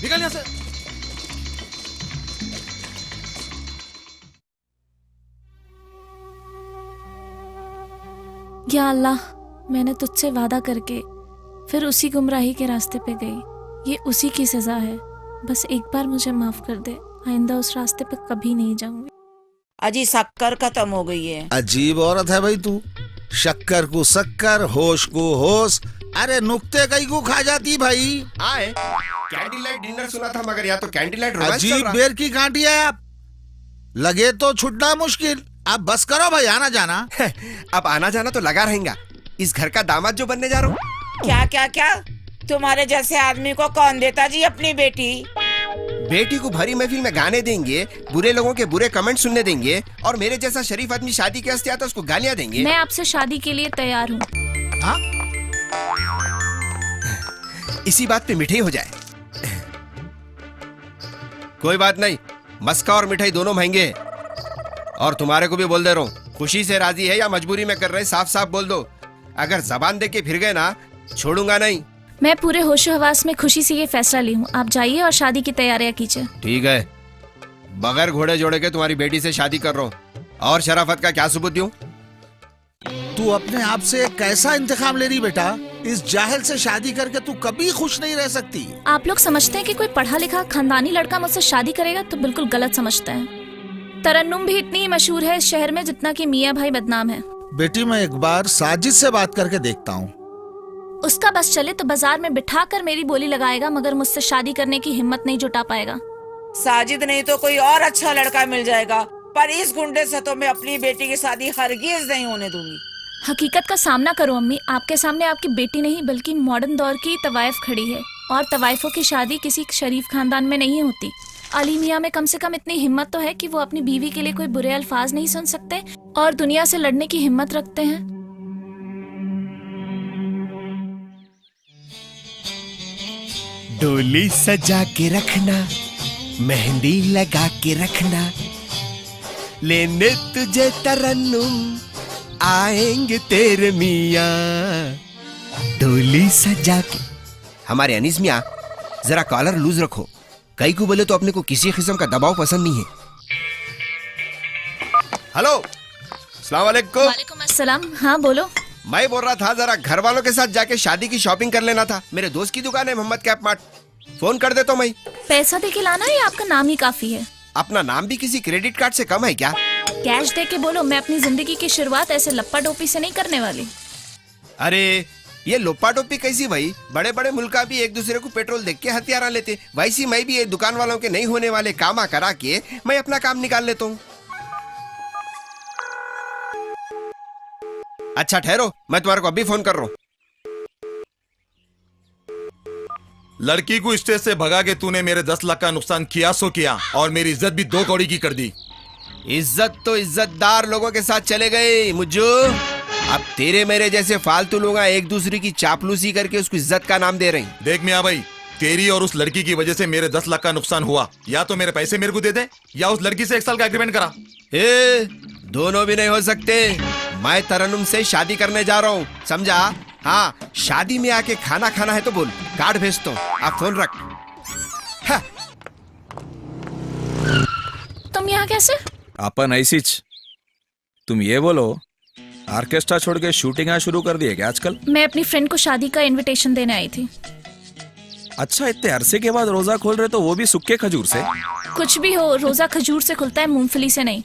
निकल यहाँ से। या अल्लाह, मैंने तुझसे वादा करके फिर उसी गुमराही के रास्ते पे गई। ये उसी की सजा है। बस एक बार मुझे माफ कर दे, आइंदा उस रास्ते पे कभी नहीं जाऊंगी। अजी शक्कर खत्म हो गई है। अजीब औरत है भाई तू। शक्कर को शक्कर, होश को होश, अरे नुक्ते कई को खा जाती भाई। आए कैंडल लाइट डिनर सुना था, मगर यहाँ तो कैंडल लाइट रोमांस चल अजीब रहा। बेर की कांटी है आप। लगे तो छुटना मुश्किल। अब बस करो भाई, आना जाना। अब आना जाना तो लगा रहेगा। इस घर का दामाद जो बनने जा रहा हूँ। क्या क्या क्या? तुम्हारे जैसे आदमी को कौन देता जी अपनी बेटी? बेटी को भरी महफिल में गाने देंगे, बुरे लोगों के बुरे कमेंट सुनने देंगे, और मेरे जैसा शरीफ आदमी शादी के हस्ते आता उसको गालियाँ देंगे। मैं आपसे शादी के लिए तैयार हूँ। इसी बात पे मिठाई हो जाए। कोई बात नहीं, मस्का और मिठाई दोनों महंगे हैं। और तुम्हारे को भी बोल दे रहा हूँ, खुशी से राजी है या मजबूरी में कर रहे, साफ साफ बोल दो। अगर जबान दे के फिर गए ना, छोड़ूंगा नहीं। मैं पूरे होशो हवास में खुशी से ये फैसला ली हूँ। आप जाइए और शादी की तैयारियां कीजिए। ठीक है, बगैर घोड़े जोड़े के तुम्हारी बेटी से शादी कर रहा हूँ। और शराफत का क्या सबूत दूं? तू अपने आप से कैसा इंतकाम ले रही बेटा? इस जाहिल से शादी करके तू कभी खुश नहीं रह सकती। आप लोग समझते हैं कि कोई पढ़ा लिखा खानदानी लड़का मुझसे शादी करेगा, तो बिल्कुल गलत समझते हैं। तरन्नुम भी इतनी ही मशहूर है इस शहर में जितना कि मियाँ भाई बदनाम है। बेटी मैं एक बार साजिद से बात करके देखता हूँ। उसका बस चले तो बाजार में बिठा कर मेरी बोली लगाएगा, मगर मुझसे शादी करने की हिम्मत नहीं जुटा पाएगा। साजिद नहीं तो कोई और अच्छा लड़का मिल जाएगा, पर इस गुंडे से तो मैं अपनी बेटी की शादी हरगिज नहीं होने दूंगी। हकीकत का सामना करो अम्मी। आपके सामने आपकी बेटी नहीं बल्कि मॉडर्न दौर की तवाइफ खड़ी है, और तवाइफों की शादी किसी शरीफ खानदान में नहीं होती। अली मियाँ में कम से कम इतनी हिम्मत तो है कि वो अपनी बीवी के लिए कोई बुरे अल्फाज नहीं सुन सकते और दुनिया से लड़ने की हिम्मत रखते हैं। डोली सजा के रखना, मेहंदी लगा के रखना, लेने तुझे तरन्नुम आएंगे तेरे मियाँ। डोली सजा के। हमारे अनीस मियाँ, जरा कॉलर लूज रखो। कई को बोले तो अपने को किसी किस्म का दबाव पसंद नहीं है। हेलो, अस्सलाम वालेकुम। वालेकुम अस्सलाम। हाँ बोलो। मैं बोल रहा था जरा घर वालों के साथ जाके शादी की शॉपिंग कर लेना था। मेरे दोस्त की दुकान है मोहम्मद कैप मार्ट। फोन कर देता हूँ मैं। पैसा दे के लाना है या आपका नाम ही काफी है? अपना नाम भी किसी क्रेडिट कार्ड से कम है क्या? कैश दे के बोलो। मैं अपनी जिंदगी की शुरुआत ऐसे लप्पा टोपी से नहीं करने वाली। अरे ये लोपा टोपी कैसी भाई? बड़े बड़े मुल्का भी एक दूसरे को पेट्रोल देख के हथियारा लेते, वैसी मैं भी ये दुकान वालों के नहीं होने वाले कामा करा के मैं अपना काम निकाल लेता हूँ। अच्छा ठहरो, मैं तुम्हारे को अभी फोन कर रहा हूँ। लड़की को स्टेज से भगा के तूने मेरे 10 लाख का नुकसान किया सो किया, और मेरी इज्जत भी 2 कौड़ी की कर दी। इज्जत तो इज्जतदार लोगों के साथ चले गए मुझे। अब तेरे मेरे जैसे फालतू लोग एक दूसरे की चापलूसी करके उसको इज्जत का नाम दे रहे हैं। देख मियाँ भाई, तेरी और उस लड़की की वजह से मेरे 10 लाख का नुकसान हुआ। या तो मेरे पैसे मेरे को दे दे, या उस लड़की से 1 साल का एग्रीमेंट करा। दोनों भी नहीं हो सकते। मैं तरन्नुम से शादी करने जा रहा हूँ, समझा? हाँ, शादी में आके खाना खाना है तो बोल, कार्ड भेजता हूँ। आप फोन रख। हाँ। तुम यहाँ कैसे? अपन ऐसीच। तुम ये बोलो, ऑर्केस्ट्रा छोड़ के शूटिंग शुरू कर दी है क्या आजकल? मैं अपनी फ्रेंड को शादी का इनविटेशन देने आई थी। अच्छा, इतने अरसे के बाद रोजा खोल रहे तो वो भी सूखे खजूर से? कुछ भी हो, रोजा खजूर से खुलता है, मूंगफली से नहीं।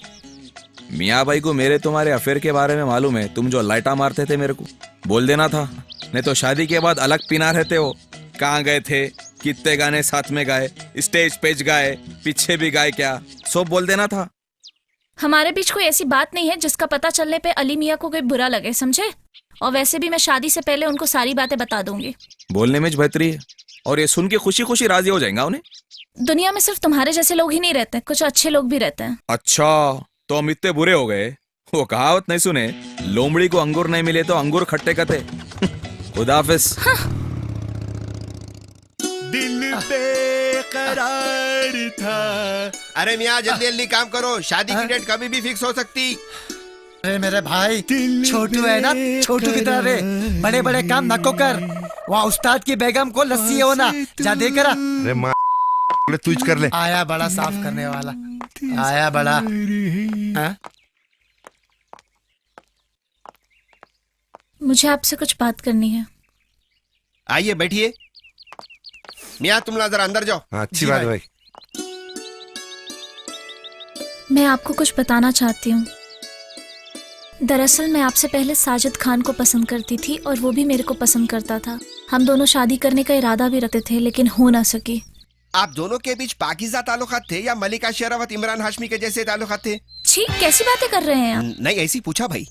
मियाँ भाई को मेरे तुम्हारे अफेयर के बारे में मालूम है। तुम जो लाइटा मारते थे मेरे को बोल देना था, नहीं तो शादी के बाद अलग पीना रहते हो। कहाँ गए थे, कितने गाने साथ में गाए, स्टेज पे गाए, पीछे भी गाए, क्या सब बोल देना था। हमारे बीच कोई ऐसी बात नहीं है जिसका पता चलने पे अली मियाँ को कोई बुरा लगे, समझे? और वैसे भी मैं शादी से पहले उनको सारी बातें बता दूंगी। बोलने में बेहतरी है, और ये सुन के खुशी खुशी राजी हो जाएगा उन्हें। दुनिया में सिर्फ तुम्हारे जैसे लोग ही नहीं रहते, कुछ अच्छे लोग भी रहते हैं। अच्छा, तो हम इतने बुरे हो गए? वो कहावत नहीं सुने, लोमड़ी को अंगूर नहीं मिले तो अंगूर खट्टे कते। खुदा हाफिज। हाँ। दिल बेकरार था। अरे मियाँ जल्दी जल्दी काम करो, शादी की डेट कभी भी फिक्स हो सकती। अरे मेरे भाई, छोटू है ना, छोटू की तरह रे, बड़े बड़े काम नको कर। वहाँ उस्ताद की बेगम को लस्सी हो ना, जा दे करा। अरे तू कर ले। आया बड़ा साफ करने वाला, आया बड़ा। हाँ? मुझे आपसे कुछ बात करनी है। आइए बैठिए। मियाँ तुम लोग जरा अंदर जाओ। हाँ, अच्छी जी बात भाई। भाई। मैं आपको कुछ बताना चाहती हूँ। दरअसल मैं आपसे पहले साजिद खान को पसंद करती थी और वो भी मेरे को पसंद करता था। हम दोनों शादी करने का इरादा भी रखते थे लेकिन हो ना सकी। आप दोनों के बीच पाकीज़ा ताल्लुकात थे या मलिका शेरावत इमरान हाशमी के जैसे ताल्लुकात थे? छी, कैसी बातें कर रहे हैं आप? नहीं ऐसी पूछा भाई।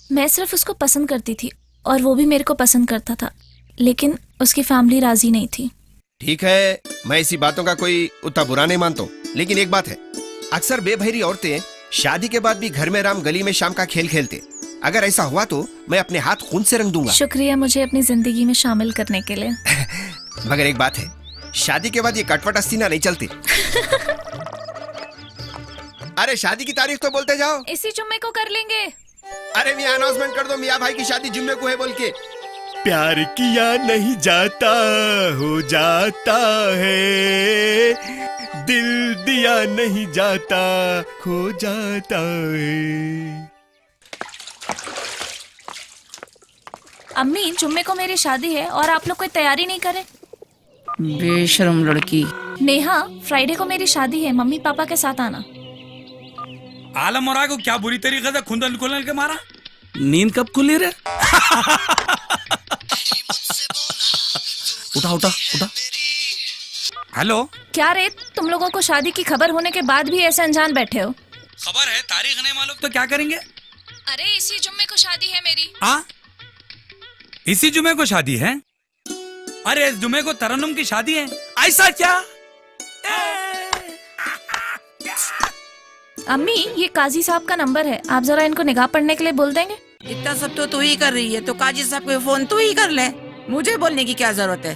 मैं सिर्फ उसको पसंद करती थी और वो भी मेरे को पसंद करता था, लेकिन उसकी फैमिली राजी नहीं थी। ठीक है, मैं ऐसी बातों का कोई उतना बुरा नहीं मानता, लेकिन एक बात है, अक्सर बेबहरी औरतें शादी के बाद भी घर में राम गली में शाम का खेल खेलते। अगर ऐसा हुआ तो मैं अपने हाथ खून से रंग दूंगा। शुक्रिया मुझे अपनी जिंदगी में शामिल करने के लिए। मगर एक बात है, शादी के बाद ये कटवट अस्तीना नहीं चलती। अरे शादी की तारीख तो बोलते जाओ। इसी जुम्मे को कर लेंगे। अरे मियाँ अनाउंसमेंट कर दो, मियाँ भाई की शादी जुम्मे को है बोल के। प्यार किया नहीं जाता, हो जाता है। दिल दिया नहीं जाता, खो जाता है। अम्मी, जुम्मे को मेरी शादी है और आप लोग कोई तैयारी नहीं करे। बेशरम लड़की। नेहा, फ्राइडे को मेरी शादी है, मम्मी पापा के साथ आना। आलम और को क्या बुरी तरीके से खुंदल खुलल के मारा। नींद कब खुली रे? उठा उठा उठा। हेलो, क्या रे, तुम लोगों को शादी की खबर होने के बाद भी ऐसे अनजान बैठे हो? खबर है, तारीख नहीं मालूम तो क्या करेंगे? अरे इसी जुम्मे को शादी है मेरी। हाँ, इसी जुमे को शादी है? अरे इस जुमे को तरन्नुम की शादी है। ऐसा क्या? अम्मी, ये काजी साहब का नंबर है, आप जरा इनको निगाह पढ़ने के लिए बोल देंगे? इतना सब तो तू ही कर रही है, तो काजी साहब को फोन तू ही कर ले। मुझे बोलने की क्या जरूरत है?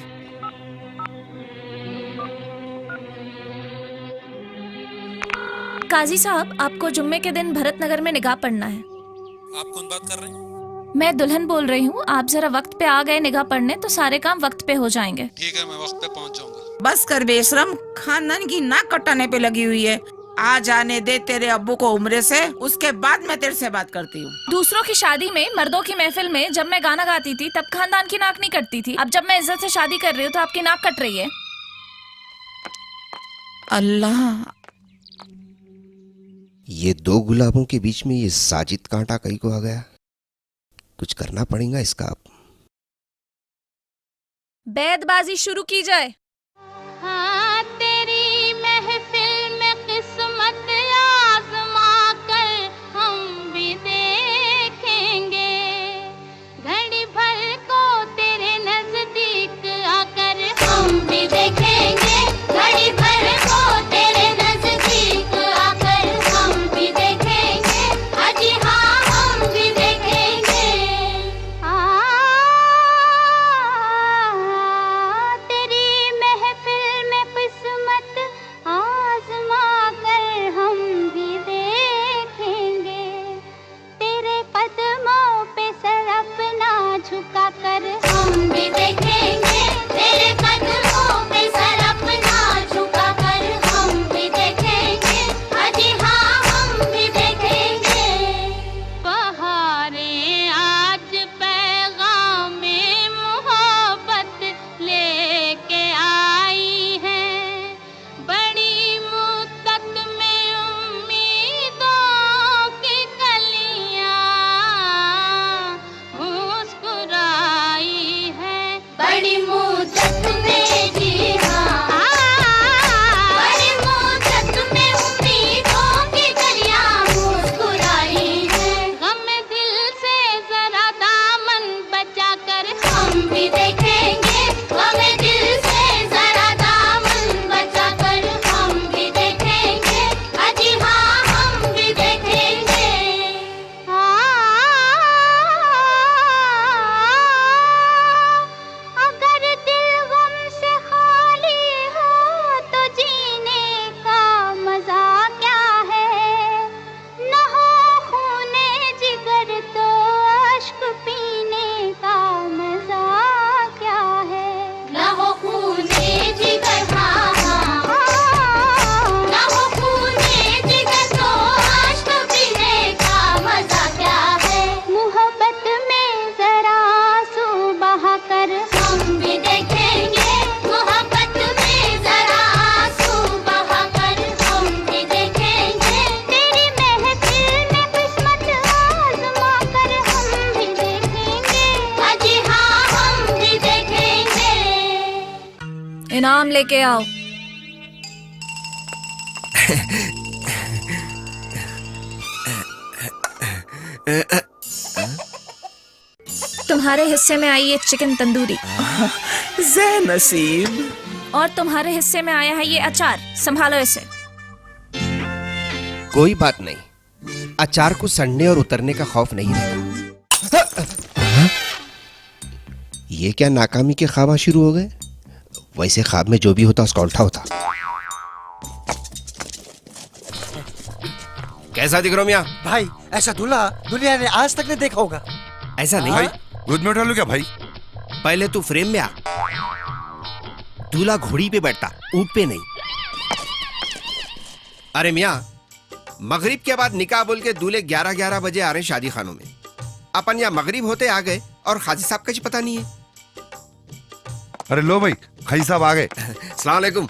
काजी साहब, आपको जुम्मे के दिन भरत नगर में निगाह पढ़ना है। आप कौन बात कर रहे हैं? मैं दुल्हन बोल रही हूँ। आप जरा वक्त पे आ गए निगाह पढ़ने तो सारे काम वक्त पे हो जाएंगे। ठीक है, मैं वक्त पे पहुंच जाऊंगा। बस कर बेशरम, खानदान की नाक कटाने पे लगी हुई है। आ जाने दे तेरे अब्बू को उम्रे से, उसके बाद मैं तेरे से बात करती हूँ। दूसरों की शादी में, मर्दों की महफिल में जब मैं गाना गाती थी तब खानदान की नाक नहीं कटती थी। अब जब मैं इज्जत से शादी कर रही हूँ तो आपकी नाक कट रही है। अल्लाह, ये दो गुलाबों के बीच में ये साजिद कांटा कहीं को आ गया। कुछ करना पड़ेगा इसका। बैदबाजी शुरू की जाए। हाँ, तेरी महफिल में किस्मत आज़मा कर हम भी देखेंगे। घड़ी भर को तेरे नजदीक आकर हम भी देखेंगे। घड़ी भर को तेरे नजदीक आकर हम भी देखेंगे। अजी हाँ, हम भी देखेंगे। तेरी महफिल में किस्मत आज़मा कर हम भी देखेंगे। तेरे कदमों पे सर अपना झुका कर हम भी देखेंगे। तेरे कदमों पे सर अपना झुका कर हम भी देखेंगे। अजी हाँ, हम भी देखेंगे। बहारें आज पैगामे मोहब्बत लेके आई हैं। बड़ी मुद्दत में उम्मीदों की कलियां मुस्कुराई हैं। बड़ी मुद्दत में, जी हाँ, बड़ी मुद्दत में उम्मीदों की कलियां मुस्कुराई हैं। गम दिल से जरा दामन बचा कर हम भी देखेंगे। गम दिल से जरा दामन बचा कर हम भी देखेंगे। अजी हाँ, हम भी देखेंगे। अगर दिल गम से खाली हो तो जीने का मजा क्या है। न हो खूने जिगर तो अश्क पीने का मजा इनाम लेके आओ। तुम्हारे हिस्से में आई है चिकन तंदूरी जै नसीब। और तुम्हारे हिस्से में आया है ये अचार, संभालो इसे। कोई बात नहीं, अचार को सड़ने और उतरने का खौफ नहीं रहता। ये क्या नाकामी के ख्वाब शुरू हो गए? वैसे ख्वाब में जो भी होता उसका उल्टा होता। कैसा दिख रहा हूं मियां? भाई ऐसा दूल्हा दुनिया ने आज तक नहीं देखा होगा। ऐसा नहीं भाई गोद में उठा लो क्या भाई? पहले तू फ्रेम में आ। दूल्हा घोड़ी पे बैठता, ऊंट पे नहीं। अरे मियां, मगरिब के बाद निकाह बोल के दूल्हे 11-11 बजे आ रहे शादी खानों में। अपन यहाँ मगरिब होते आ गए और खाजी साहब का जी पता नहीं है। अरे लो भाई, खाई साहब आ गए। अस्सलाम वालेकुम।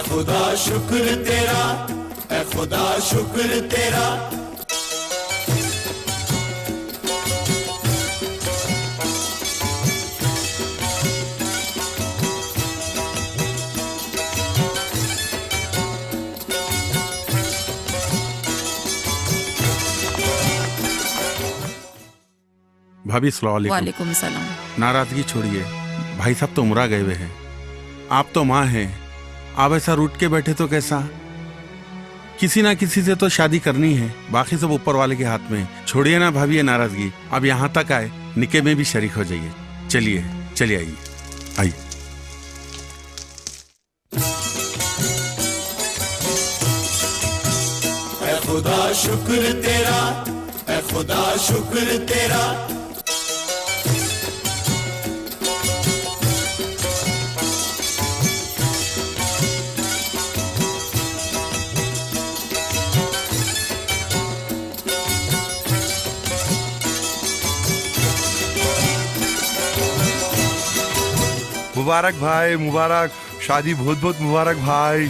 खुदा शुक्र तेरा, ऐ खुदा शुक्र तेरा। भाभी अस्सलाम वालेकुम। वालेकुम सलाम। नाराजगी छोड़िए, भाई साहब तो उमरा गए हुए हैं, आप तो माँ हैं। आप ऐसा रूठ के बैठे तो कैसा? किसी ना किसी से तो शादी करनी है, बाकी सब ऊपर वाले के हाथ में। छोड़िए ना भाभी ये नाराजगी, अब यहाँ तक आए, निके में भी शरीक हो जाइए। चलिए चलिए, आइए आइए। ऐ खुदा शुक्र तेरा, ऐ खुदा शुक्र तेरा। मुबारक भाई, मुबारक। शादी बहुत बहुत मुबारक भाई।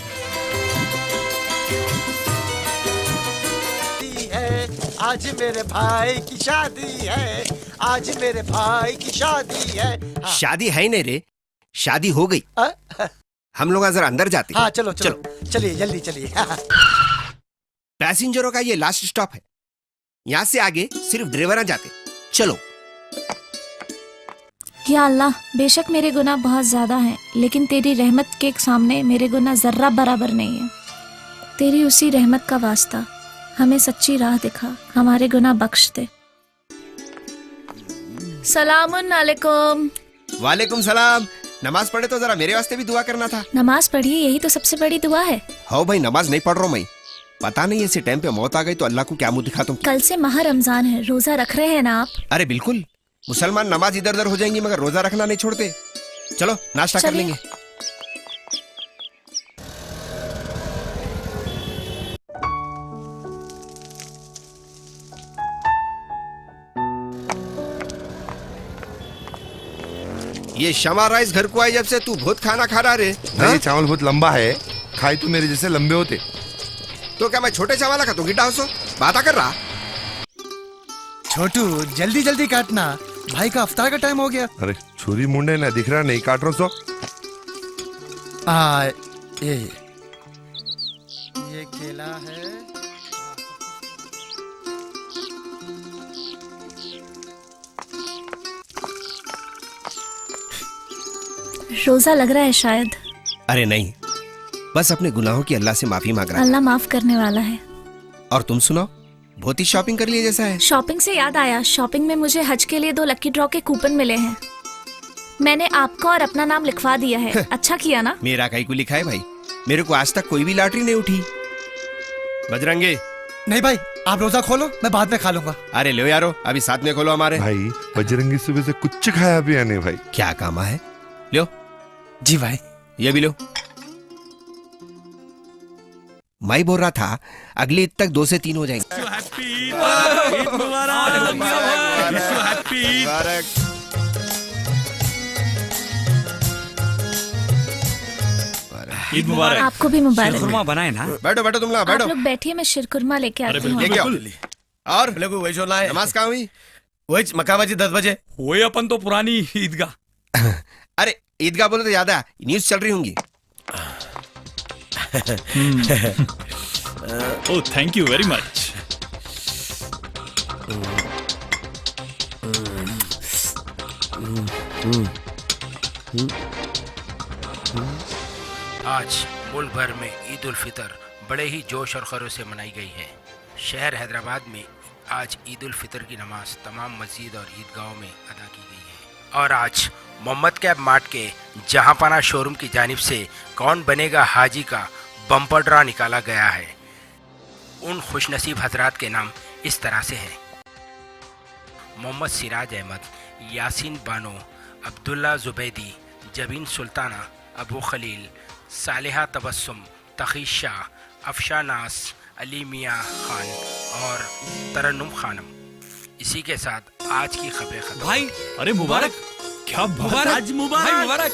आज मेरे भाई की शादी है, आज मेरे भाई की शादी है। हाँ। शादी है नहीं रे, शादी हो गई। हम लोग जरा अंदर जाते हैं। हाँ चलो चलो, चलिए जल्दी चलिए। पैसेंजरों का ये लास्ट स्टॉप है, यहाँ से आगे सिर्फ ड्राइवर जाते। चलो। या अल्लाह, बेशक मेरे गुनाह बहुत ज्यादा हैं, लेकिन तेरी रहमत के सामने मेरे गुनाह जर्रा बराबर नहीं है। तेरी उसी रहमत का वास्ता हमें सच्ची राह दिखा, हमारे गुनाह बख्श दे। सलामुन अलैकुम। वालेकुम सलाम। नमाज पढ़े तो जरा मेरे वास्ते भी दुआ करना था। नमाज पढ़िए, यही तो सबसे बड़ी दुआ है। हाँ भाई, नमाज नहीं पढ़ रहा हूँ मैं। पता नहीं ऐसे टाइम पे मौत आ गई तो अल्लाह को क्या मुंह दिखा तुम। कल से माह रमजान है, रोजा रख रहे हैं ना आप? अरे बिल्कुल, मुसलमान नमाज इधर उधर हो जाएंगी मगर रोजा रखना नहीं छोड़ते। चलो नाश्ता कर चलिए। लेंगे। ये शमा राइस घर को आई जब से तू बहुत खाना खा रहा रे। ये चावल बहुत लंबा है, खाए तो मेरे जैसे लंबे होते। तो क्या मैं छोटे चावल खाता हूँ? गिड्डा हो सो बात कर रहा। छोटू जल्दी जल्दी काटना, भाई का अफ्तार का टाइम हो गया। अरे छुरी मुंडे ना दिख रहा, नहीं काट रहा सो। ये केला है। रोजा लग रहा है शायद। अरे नहीं, बस अपने गुनाहों की अल्लाह से माफी मांग रहा है। अल्लाह माफ करने वाला है। और तुम सुनाओ, बहुत ही शॉपिंग कर लिए जैसा है। शॉपिंग से याद आया, शॉपिंग में मुझे हज के लिए 2 लकी ड्रॉ के कूपन मिले हैं। मैंने आपका और अपना नाम लिखवा दिया है। अच्छा किया ना? मेरा कहीं को लिखा है भाई, मेरे को आज तक कोई भी लॉटरी नहीं उठी। बजरंगी। नहीं भाई, आप रोजा खोलो, मैं बाद में खा लूंगा। अरे लो यारो, अभी साथ में खोलो हमारे। भाई बजरंगी सुबह से कुछ खाया भी नहीं भाई। क्या काम है? लो जी भाई, ये भी लो। मैं बोल रहा था अगली ईद तक 2 से 3 हो जाएंगे। ईद मुबारक। आपको भी मुबारक। खुरमा बनाए ना। बैठो बैठो, तुम लोग आप बैठो। लोग बैठिए, मैं शिरकुरमा लेके आती हूँ। लेके आओ। और नमाज कहाँ हुई? वही मकाबाजी 10 बजे। वही अपन तो पुरानी ईदगाह। अरे ईदगाह बोले तो याद है, न्यूज चल रही होंगी। Oh thank you very much. आज मुल्क भर में ईद उल फितर बड़े ही जोश और खरोश से मनाई गई है। शहर हैदराबाद में आज ईद उल फितर की नमाज तमाम मस्जिद और ईदगाहों में अदा की गई है। और आज मोहम्मद कैब मार्ट के जहांपना शोरूम की जानिब से कौन बनेगा हाजी का बम्पर ड्रा निकाला गया है। उन खुशनसीब हजरात के नाम इस तरह से हैं: मोहम्मद सिराज अहमद, यासीन बानो, अब्दुल्ला जुबैदी, जबीन सुल्ताना, अबू खलील, सालेहा तबस्सुम, तखी शाह, अफशा नास, अली मियाँ खान और तरन्नुम खानम। इसी के साथ आज की खबरें खत्म। भाई अरे मुबारक, क्या मुबारक, आज मुबारक, भाई मुबारक।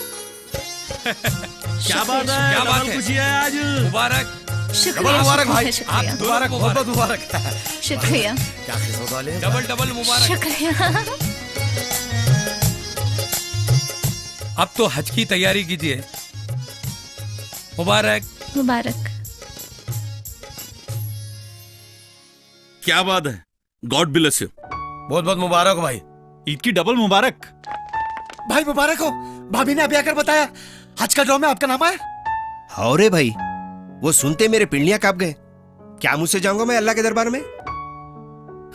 क्या बात है, क्या बात डबल है? खुशी है आज। मुबारक, शुक्रिया, मुबारक भाई। शुक्रिया, आप शुक्रिया, मुबारक, बहुत मुबारक। शुक्रिया, क्या किस्मत वाले हैं। डबल डबल मुबारक। शुक्रिया। अब तो हज की तैयारी कीजिए। मुबारक। मुबारक। क्या बात है, गॉड ब्लेस यू। बहुत बहुत मुबारक हो भाई। ईद की डबल मुबारक। भाई मुबारक हो। भाभी ने अभी आकर बताया हज का ड्रॉ में आपका नाम आया। हाँ रे भाई, वो सुनते मेरे पिंडलियां कांप गए। क्या मुझसे जाऊंगा मैं अल्लाह के दरबार में?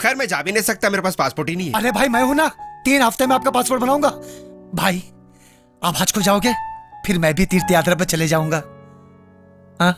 खैर मैं जा भी नहीं सकता, मेरे पास पासपोर्ट ही नहीं है। अरे भाई मैं हूं ना, 3 हफ्ते में आपका पासपोर्ट बनाऊंगा। भाई आप हज को जाओगे, फिर मैं भी तीर्थ यात्रा पर चले जाऊंगा। हाँ